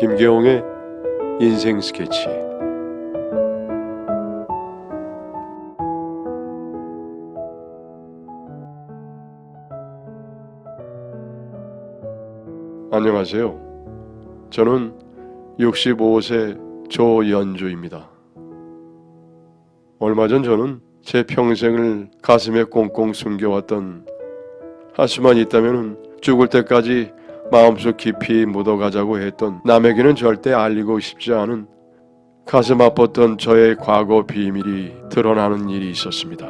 김계홍의 인생 스케치. 안녕하세요. 저는 65세 조연주입니다. 얼마 전 저는 제 평생을 가슴에 꽁꽁 숨겨왔던, 할 수만 있다면 죽을 때까지 마음속 깊이 묻어가자고 했던, 남에게는 절대 알리고 싶지 않은 가슴 아팠던 저의 과거 비밀이 드러나는 일이 있었습니다.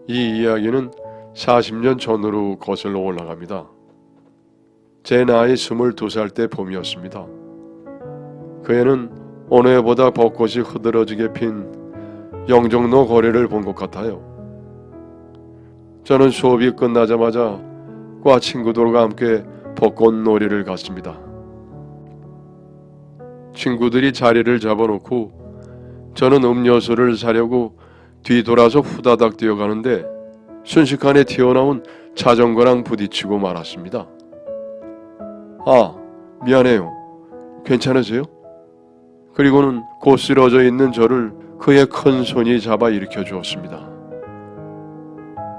이 이야기는 40년 전으로 거슬러 올라갑니다. 제 나이 22살 때 봄이었습니다. 그 해는 어느 해보다 벚꽃이 흐드러지게 핀 영종로 거리를 본 것 같아요. 저는 수업이 끝나자마자 과 친구들과 함께 벚꽃 놀이를 갔습니다. 친구들이 자리를 잡아놓고 저는 음료수를 사려고 뒤돌아서 후다닥 뛰어가는데 순식간에 튀어나온 자전거랑 부딪히고 말았습니다. 아, 미안해요. 괜찮으세요? 그리고는 곧 쓰러져 있는 저를 그의 큰 손이 잡아 일으켜 주었습니다.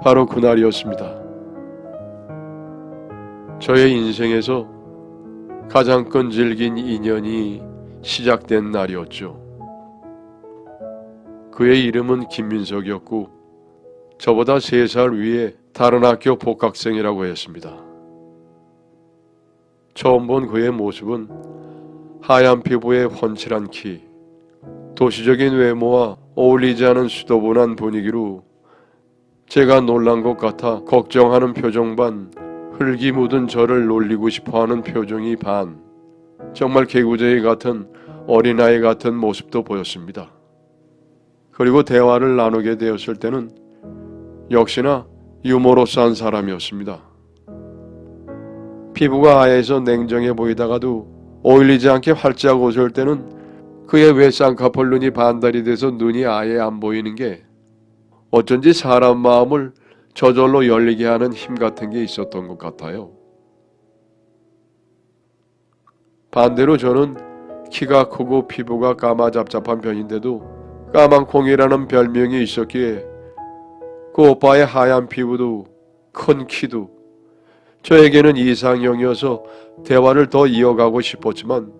바로 그날이었습니다. 저의 인생에서 가장 끈질긴 인연이 시작된 날이었죠. 그의 이름은 김민석이었고 저보다 3살 위에 다른 학교 복학생이라고 했습니다. 처음 본 그의 모습은 하얀 피부에 훤칠한 키, 도시적인 외모와 어울리지 않은 수도분한 분위기로 제가 놀란 것 같아 걱정하는 표정 반, 흙이 묻은 저를 놀리고 싶어하는 표정이 반, 정말 개구쟁이 같은 어린아이 같은 모습도 보였습니다. 그리고 대화를 나누게 되었을 때는 역시나 유머러스한 사람이었습니다. 피부가 하얘서 냉정해 보이다가도 어울리지 않게 활짝 웃을 때는 그의 왜 쌍꺼풀 눈이 반달이 돼서 눈이 아예 안 보이는 게 어쩐지 사람 마음을 저절로 열리게 하는 힘 같은 게 있었던 것 같아요. 반대로 저는 키가 크고 피부가 까마잡잡한 편인데도 까망콩이라는 별명이 있었기에 그 오빠의 하얀 피부도 큰 키도 저에게는 이상형이어서 대화를 더 이어가고 싶었지만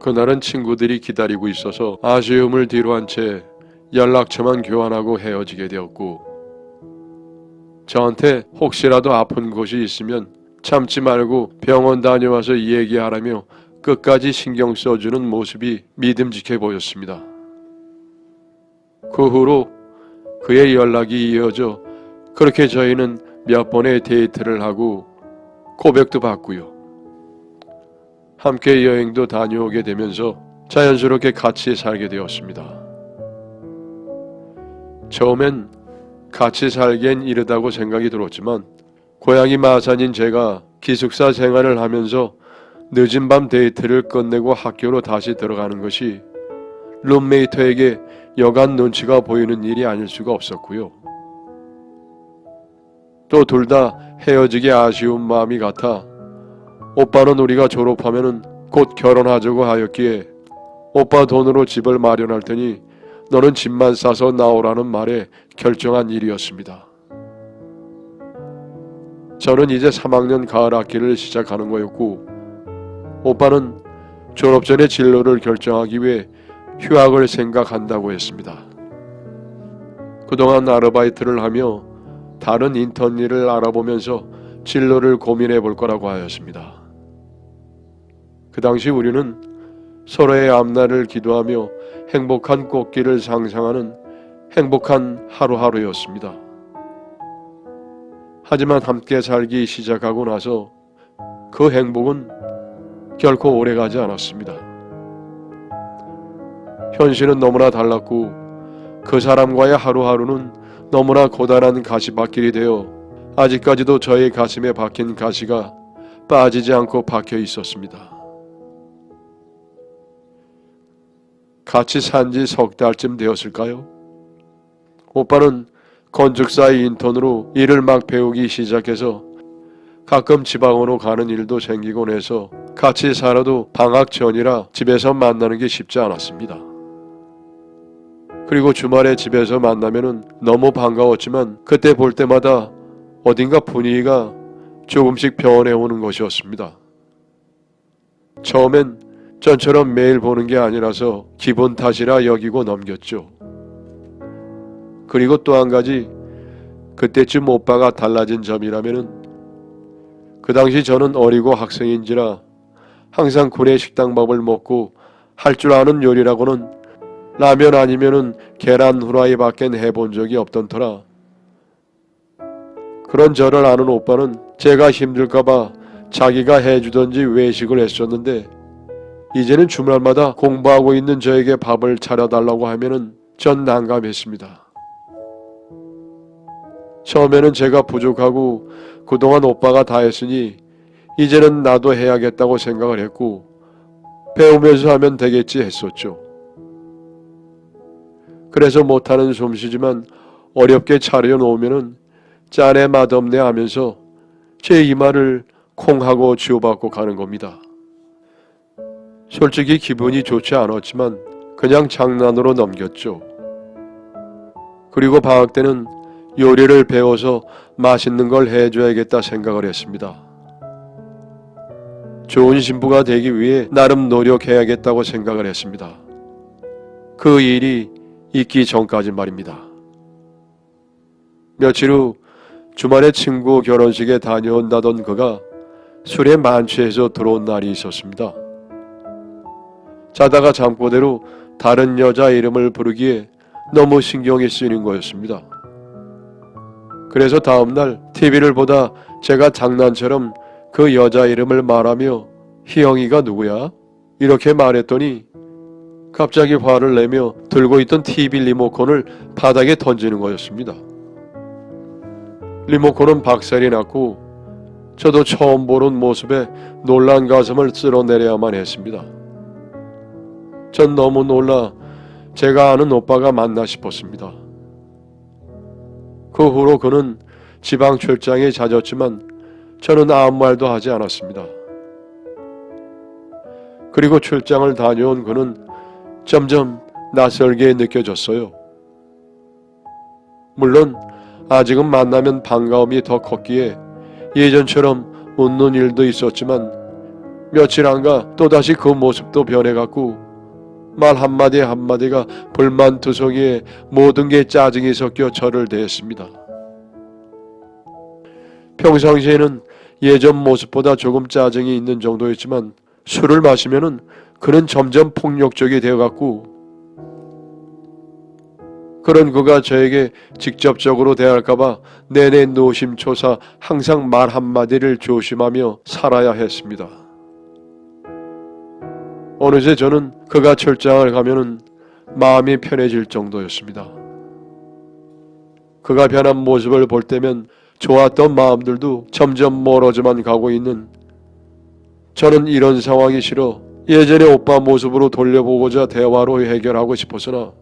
그날은 친구들이 기다리고 있어서 아쉬움을 뒤로한 채 연락처만 교환하고 헤어지게 되었고, 저한테 혹시라도 아픈 곳이 있으면 참지 말고 병원 다녀와서 얘기하라며 끝까지 신경 써주는 모습이 믿음직해 보였습니다. 그 후로 그의 연락이 이어져 그렇게 저희는 몇 번의 데이트를 하고 고백도 받고요. 함께 여행도 다녀오게 되면서 자연스럽게 같이 살게 되었습니다. 처음엔 같이 살기엔 이르다고 생각이 들었지만 고향이 마산인 제가 기숙사 생활을 하면서 늦은 밤 데이트를 끝내고 학교로 다시 들어가는 것이 룸메이트에게 여간 눈치가 보이는 일이 아닐 수가 없었고요. 또 둘 다 헤어지기 아쉬운 마음이 같아 오빠는 우리가 졸업하면은 곧 결혼하자고 하였기에 오빠 돈으로 집을 마련할 테니 너는 집만 싸서 나오라는 말에 결정한 일이었습니다. 저는 이제 3학년 가을 학기를 시작하는 거였고 오빠는 졸업 전에 진로를 결정하기 위해 휴학을 생각한다고 했습니다. 그동안 아르바이트를 하며 다른 인턴 일을 알아보면서 진로를 고민해 볼 거라고 하였습니다. 그 당시 우리는 서로의 앞날을 기도하며 행복한 꽃길을 상상하는 행복한 하루하루였습니다. 하지만 함께 살기 시작하고 나서 그 행복은 결코 오래가지 않았습니다. 현실은 너무나 달랐고 그 사람과의 하루하루는 너무나 고단한 가시밭길이 되어 아직까지도 저의 가슴에 박힌 가시가 빠지지 않고 박혀 있었습니다. 같이 산지 석 달쯤 되었을까요? 오빠는 건축사 인턴으로 일을 막 배우기 시작해서 가끔 지방으로 가는 일도 생기곤 해서 같이 살아도 방학 전이라 집에서 만나는 게 쉽지 않았습니다. 그리고 주말에 집에서 만나면은 너무 반가웠지만 그때 볼 때마다 어딘가 분위기가 조금씩 변해오는 것이었습니다. 처음엔 전처럼 매일 보는 게 아니라서 기분 탓이라 여기고 넘겼죠. 그리고 또 한 가지, 그때쯤 오빠가 달라진 점이라면은 그 당시 저는 어리고 학생인지라 항상 구내 식당밥을 먹고 할 줄 아는 요리라고는 라면 아니면은 계란 후라이 밖엔 해본 적이 없던 터라 그런 저를 아는 오빠는 제가 힘들까봐 자기가 해주던지 외식을 했었는데 이제는 주말마다 공부하고 있는 저에게 밥을 차려달라고 하면은 전 난감했습니다. 처음에는 제가 부족하고 그동안 오빠가 다 했으니 이제는 나도 해야겠다고 생각을 했고 배우면서 하면 되겠지 했었죠. 그래서 못하는 솜씨지만 어렵게 차려놓으면은 짠에 맛없네 하면서 제 이마를 콩하고 쥐어받고 가는 겁니다. 솔직히 기분이 좋지 않았지만 그냥 장난으로 넘겼죠. 그리고 방학 때는 요리를 배워서 맛있는 걸 해줘야겠다 생각을 했습니다. 좋은 신부가 되기 위해 나름 노력해야겠다고 생각을 했습니다. 그 일이 있기 전까지 말입니다. 며칠 후 주말에 친구 결혼식에 다녀온다던 그가 술에 만취해서 들어온 날이 있었습니다. 자다가 잠꼬대로 다른 여자 이름을 부르기에 너무 신경이 쓰이는 거였습니다. 그래서 다음날 TV를 보다 제가 장난처럼 그 여자 이름을 말하며 희영이가 누구야? 이렇게 말했더니 갑자기 화를 내며 들고 있던 TV 리모컨을 바닥에 던지는 거였습니다. 리모컨은 박살이 났고 저도 처음 보는 모습에 놀란 가슴을 쓸어내려야만 했습니다. 전 너무 놀라 제가 아는 오빠가 맞나 싶었습니다. 그 후로 그는 지방 출장에 잦았지만 저는 아무 말도 하지 않았습니다. 그리고 출장을 다녀온 그는 점점 낯설게 느껴졌어요. 물론 아직은 만나면 반가움이 더 컸기에 예전처럼 웃는 일도 있었지만 며칠 안가 또다시 그 모습도 변해갔고 말 한마디 한마디가 불만투성이에 모든 게 짜증이 섞여 저를 대했습니다. 평상시에는 예전 모습보다 조금 짜증이 있는 정도였지만 술을 마시면은 그는 점점 폭력적이 되어갔고 그런 그가 저에게 직접적으로 대할까봐 내내 노심초사 항상 말 한마디를 조심하며 살아야 했습니다. 어느새 저는 그가 출장을 가면은 마음이 편해질 정도였습니다. 그가 변한 모습을 볼 때면 좋았던 마음들도 점점 멀어져만 가고 있는 저는 이런 상황이 싫어 예전의 오빠 모습으로 돌려보고자 대화로 해결하고 싶었으나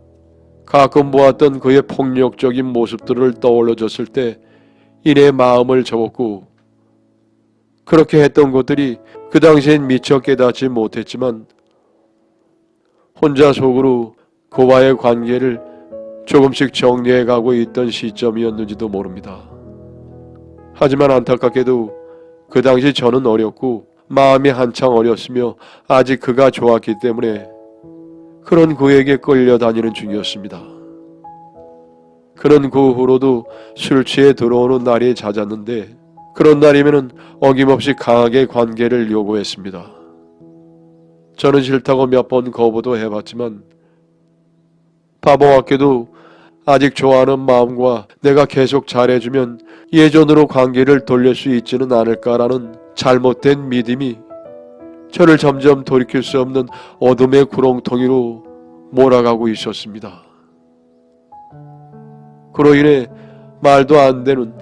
가끔 보았던 그의 폭력적인 모습들을 떠올려줬을 때 이내 마음을 접었고 그렇게 했던 것들이 그 당시엔 미처 깨닫지 못했지만 혼자 속으로 그와의 관계를 조금씩 정리해가고 있던 시점이었는지도 모릅니다. 하지만 안타깝게도 그 당시 저는 어렸고 마음이 한창 어렸으며 아직 그가 좋았기 때문에 그런 그에게 끌려다니는 중이었습니다. 그는 그 후로도 술 취해 들어오는 날이 잦았는데 그런 날이면 어김없이 강하게 관계를 요구했습니다. 저는 싫다고 몇 번 거부도 해봤지만 바보 같게도 아직 좋아하는 마음과 내가 계속 잘해주면 예전으로 관계를 돌릴 수 있지는 않을까라는 잘못된 믿음이 저를 점점 돌이킬 수 없는 어둠의 구렁텅이로 몰아가고 있었습니다. 그로 인해 말도 안 되는,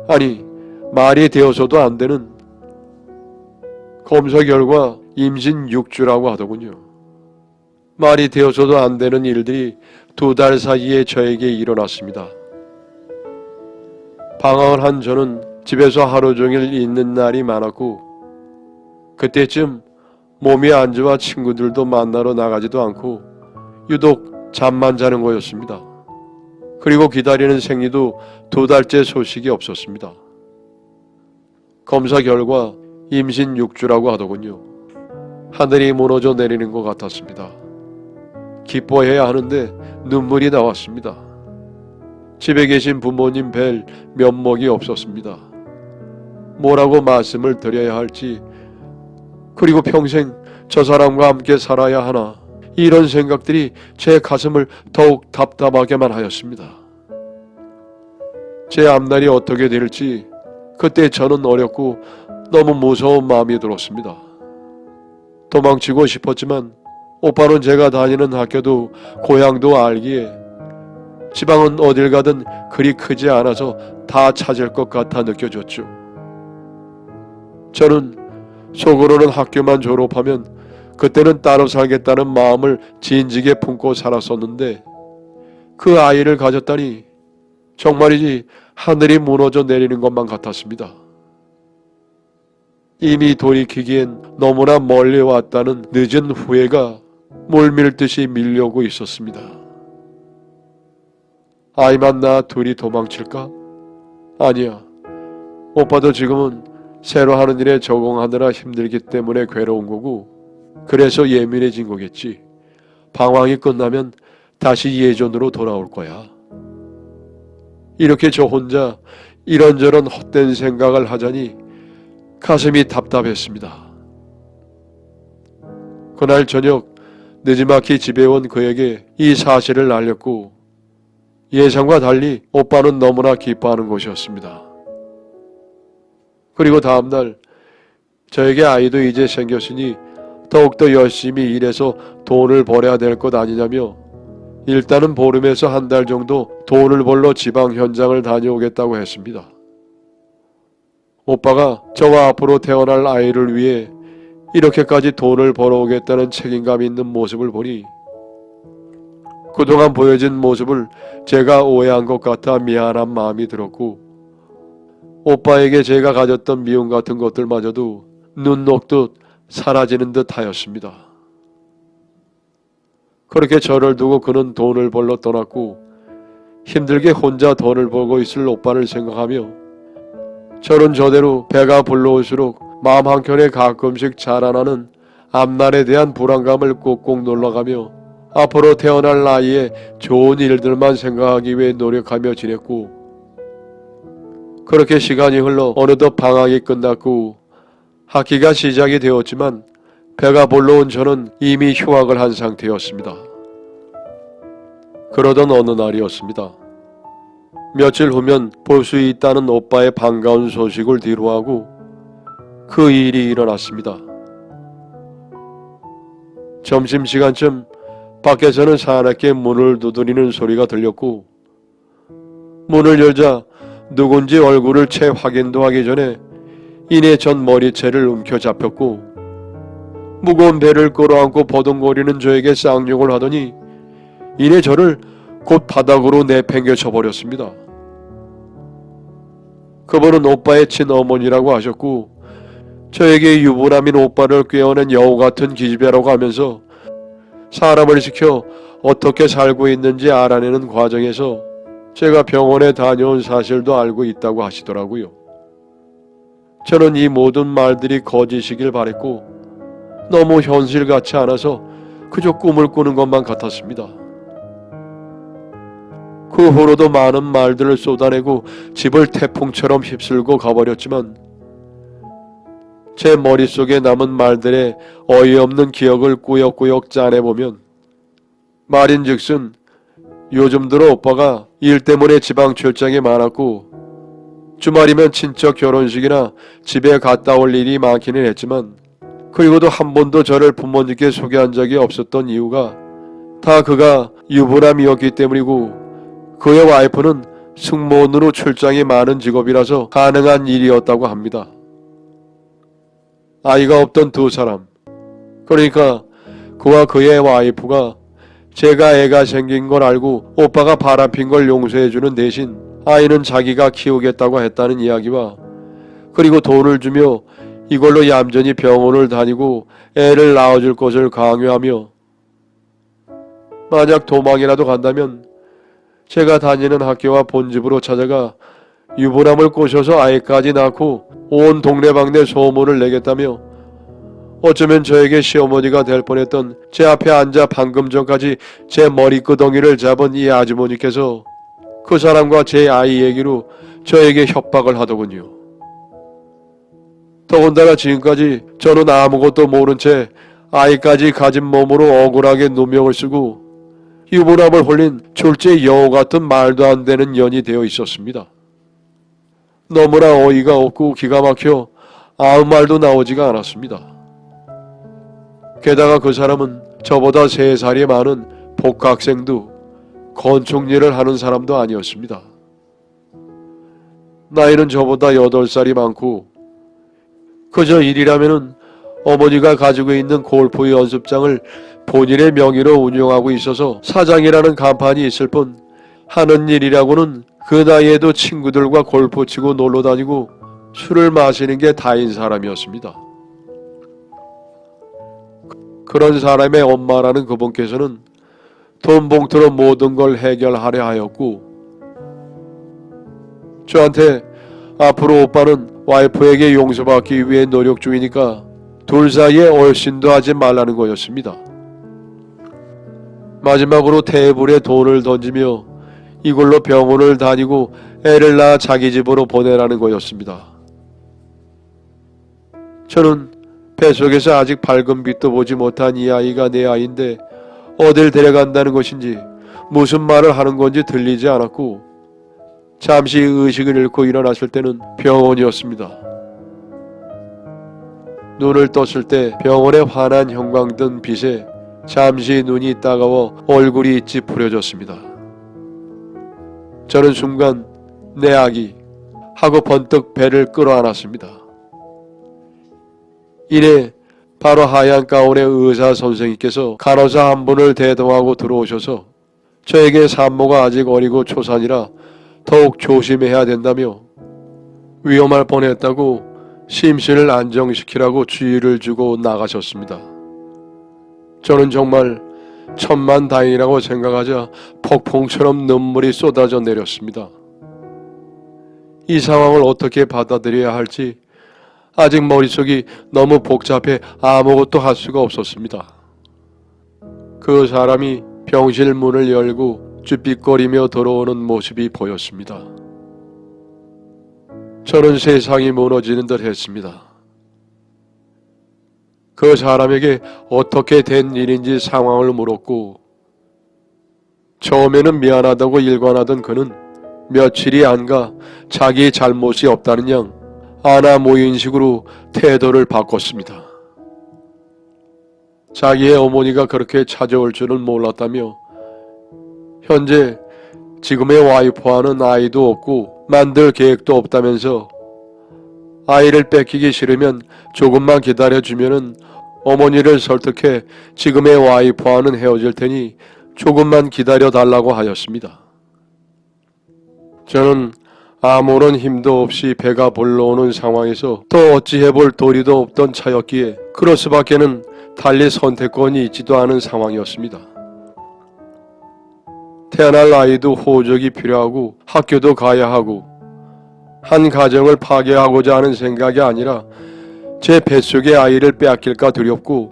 아니 말이 되어서도 안 되는 검사 결과 임신 6주라고 하더군요. 말이 되어서도 안 되는 일들이 2달 사이에 저에게 일어났습니다. 방황을 한 저는 집에서 하루 종일 있는 날이 많았고 그때쯤 몸이 안 좋아 친구들도 만나러 나가지도 않고 유독 잠만 자는 거였습니다. 그리고 기다리는 생리도 2달째 소식이 없었습니다. 검사 결과 임신 6주라고 하더군요. 하늘이 무너져 내리는 것 같았습니다. 기뻐해야 하는데 눈물이 나왔습니다. 집에 계신 부모님 뵐 면목이 없었습니다. 뭐라고 말씀을 드려야 할지, 그리고 평생 저 사람과 함께 살아야 하나, 이런 생각들이 제 가슴을 더욱 답답하게만 하였습니다. 제 앞날이 어떻게 될지 그때 저는 어렸고 너무 무서운 마음이 들었습니다. 도망치고 싶었지만 오빠는 제가 다니는 학교도 고향도 알기에 지방은 어딜 가든 그리 크지 않아서 다 찾을 것 같아 느껴졌죠. 저는 속으로는 학교만 졸업하면 그때는 따로 살겠다는 마음을 진지게 품고 살았었는데 그 아이를 가졌다니 정말이지 하늘이 무너져 내리는 것만 같았습니다. 이미 돌이키기엔 너무나 멀리 왔다는 늦은 후회가 물밀듯이 밀려오고 있었습니다. 아이만 낳아 둘이 도망칠까? 아니야. 오빠도 지금은 새로 하는 일에 적응하느라 힘들기 때문에 괴로운 거고 그래서 예민해진 거겠지. 방황이 끝나면 다시 예전으로 돌아올 거야. 이렇게 저 혼자 이런저런 헛된 생각을 하자니 가슴이 답답했습니다. 그날 저녁 늦지막히 집에 온 그에게 이 사실을 알렸고 예상과 달리 오빠는 너무나 기뻐하는 것이었습니다. 그리고 다음날 저에게 아이도 이제 생겼으니 더욱더 열심히 일해서 돈을 벌어야 될 것 아니냐며 일단은 보름에서 1달 정도 돈을 벌러 지방 현장을 다녀오겠다고 했습니다. 오빠가 저와 앞으로 태어날 아이를 위해 이렇게까지 돈을 벌어오겠다는 책임감 있는 모습을 보니 그동안 보여진 모습을 제가 오해한 것 같아 미안한 마음이 들었고 오빠에게 제가 가졌던 미움 같은 것들마저도 눈 녹듯 사라지는 듯 하였습니다. 그렇게 저를 두고 그는 돈을 벌러 떠났고 힘들게 혼자 돈을 벌고 있을 오빠를 생각하며 저는 저대로 배가 불러올수록 마음 한켠에 가끔씩 자라나는 앞날에 대한 불안감을 꾹꾹 눌러가며 앞으로 태어날 나이에 좋은 일들만 생각하기 위해 노력하며 지냈고 그렇게 시간이 흘러 어느덧 방학이 끝났고 학기가 시작이 되었지만 배가 불러온 저는 이미 휴학을 한 상태였습니다. 그러던 어느 날이었습니다. 며칠 후면 볼 수 있다는 오빠의 반가운 소식을 뒤로하고 그 일이 일어났습니다. 점심시간쯤 밖에서는 사납게 문을 두드리는 소리가 들렸고 문을 열자 누군지 얼굴을 채 확인도 하기 전에 이내 전 머리채를 움켜잡혔고 무거운 배를 끌어안고 버둥거리는 저에게 쌍욕을 하더니 이내 저를 곧 바닥으로 내팽개쳐 버렸습니다. 그분은 오빠의 친어머니라고 하셨고 저에게 유부남인 오빠를 꿰어낸 여우 같은 기집애라고 하면서 사람을 시켜 어떻게 살고 있는지 알아내는 과정에서 제가 병원에 다녀온 사실도 알고 있다고 하시더라고요. 저는 이 모든 말들이 거짓이길 바랬고 너무 현실 같지 않아서 그저 꿈을 꾸는 것만 같았습니다. 그 후로도 많은 말들을 쏟아내고 집을 태풍처럼 휩쓸고 가버렸지만 제 머릿속에 남은 말들의 어이없는 기억을 꾸역꾸역 짜내보면 말인즉슨 요즘 들어 오빠가 일 때문에 지방 출장이 많았고 주말이면 친척 결혼식이나 집에 갔다 올 일이 많기는 했지만 그리고도 한 번도 저를 부모님께 소개한 적이 없었던 이유가 다 그가 유부남이었기 때문이고 그의 와이프는 승무원으로 출장이 많은 직업이라서 가능한 일이었다고 합니다. 아이가 없던 두 사람, 그러니까 그와 그의 와이프가 제가 애가 생긴 걸 알고 오빠가 바람핀 걸 용서해주는 대신 아이는 자기가 키우겠다고 했다는 이야기와 그리고 돈을 주며 이걸로 얌전히 병원을 다니고 애를 낳아줄 것을 강요하며 만약 도망이라도 간다면 제가 다니는 학교와 본집으로 찾아가 유부남을 꼬셔서 아이까지 낳고 온 동네방네 소문을 내겠다며 어쩌면 저에게 시어머니가 될 뻔했던 제 앞에 앉아 방금 전까지 제 머리끄덩이를 잡은 이 아주머니께서 그 사람과 제 아이 얘기로 저에게 협박을 하더군요. 더군다나 지금까지 저는 아무것도 모른 채 아이까지 가진 몸으로 억울하게 누명을 쓰고 유부남을 홀린 졸제 여우 같은 말도 안 되는 년이 되어 있었습니다. 너무나 어이가 없고 기가 막혀 아무 말도 나오지가 않았습니다. 게다가 그 사람은 저보다 3살이 많은 복학생도 건축 일을 하는 사람도 아니었습니다. 나이는 저보다 8살이 많고 그저 일이라면은 어머니가 가지고 있는 골프 연습장을 본인의 명의로 운영하고 있어서 사장이라는 간판이 있을 뿐 하는 일이라고는 그 나이에도 친구들과 골프 치고 놀러 다니고 술을 마시는 게 다인 사람이었습니다. 그런 사람의 엄마라는 그분께서는 돈 봉투로 모든 걸 해결하려 하였고 저한테 앞으로 오빠는 와이프에게 용서받기 위해 노력 중이니까 둘 사이에 얼씬도 하지 말라는 거였습니다. 마지막으로 테이블에 돈을 던지며 이걸로 병원을 다니고 애를 낳아 자기 집으로 보내라는 거였습니다. 저는 뱃속에서 아직 밝은 빛도 보지 못한 이 아이가 내 아이인데 어딜 데려간다는 것인지 무슨 말을 하는 건지 들리지 않았고 잠시 의식을 잃고 일어났을 때는 병원이었습니다. 눈을 떴을 때 병원의 환한 형광등 빛에 잠시 눈이 따가워 얼굴이 찌푸려졌습니다. 저는 순간 내 아기 하고 번뜩 배를 끌어안았습니다. 이내 바로 하얀 가운의 의사 선생님께서 간호사 한 분을 대동하고 들어오셔서 저에게 산모가 아직 어리고 초산이라 더욱 조심해야 된다며 위험할 뻔했다고 심신을 안정시키라고 주의를 주고 나가셨습니다. 저는 정말 천만다행이라고 생각하자 폭풍처럼 눈물이 쏟아져 내렸습니다. 이 상황을 어떻게 받아들여야 할지 아직 머릿속이 너무 복잡해 아무것도 할 수가 없었습니다. 그 사람이 병실 문을 열고 쭈삣거리며 들어오는 모습이 보였습니다. 저는 세상이 무너지는 듯 했습니다. 그 사람에게 어떻게 된 일인지 상황을 물었고 처음에는 미안하다고 일관하던 그는 며칠이 안 가 자기 잘못이 없다는 양 아나무인식으로 태도를 바꿨습니다. 자기의 어머니가 그렇게 찾아올 줄은 몰랐다며 현재 지금의 와이프와는 아이도 없고 만들 계획도 없다면서 아이를 뺏기기 싫으면 조금만 기다려주면은 어머니를 설득해 지금의 와이프와는 헤어질 테니 조금만 기다려달라고 하였습니다. 저는 아무런 힘도 없이 배가 불러오는 상황에서 또 어찌 해볼 도리도 없던 차였기에 그럴 수밖에는 달리 선택권이 있지도 않은 상황이었습니다. 태어날 아이도 호적이 필요하고 학교도 가야 하고 한 가정을 파괴하고자 하는 생각이 아니라 제 뱃속의 아이를 빼앗길까 두렵고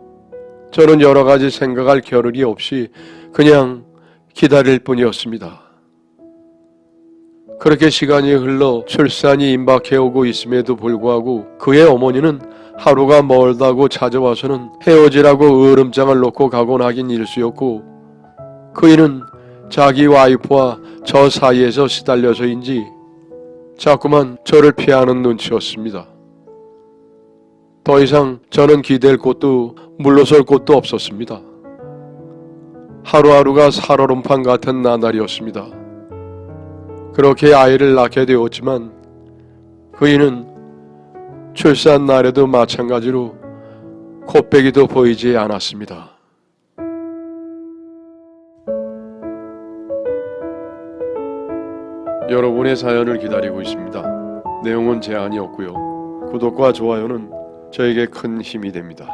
저는 여러 가지 생각할 겨를이 없이 그냥 기다릴 뿐이었습니다. 그렇게 시간이 흘러 출산이 임박해오고 있음에도 불구하고 그의 어머니는 하루가 멀다고 찾아와서는 헤어지라고 으름장을 놓고 가곤 하긴 일쑤였고 그이는 자기 와이프와 저 사이에서 시달려서인지 자꾸만 저를 피하는 눈치였습니다. 더 이상 저는 기댈 곳도 물러설 곳도 없었습니다. 하루하루가 살얼음판 같은 나날이었습니다. 그렇게 아이를 낳게 되었지만 그이는 출산 날에도 마찬가지로 코빼기도 보이지 않았습니다. 여러분의 사연을 기다리고 있습니다. 내용은 제한이 없고요. 구독과 좋아요는 저에게 큰 힘이 됩니다.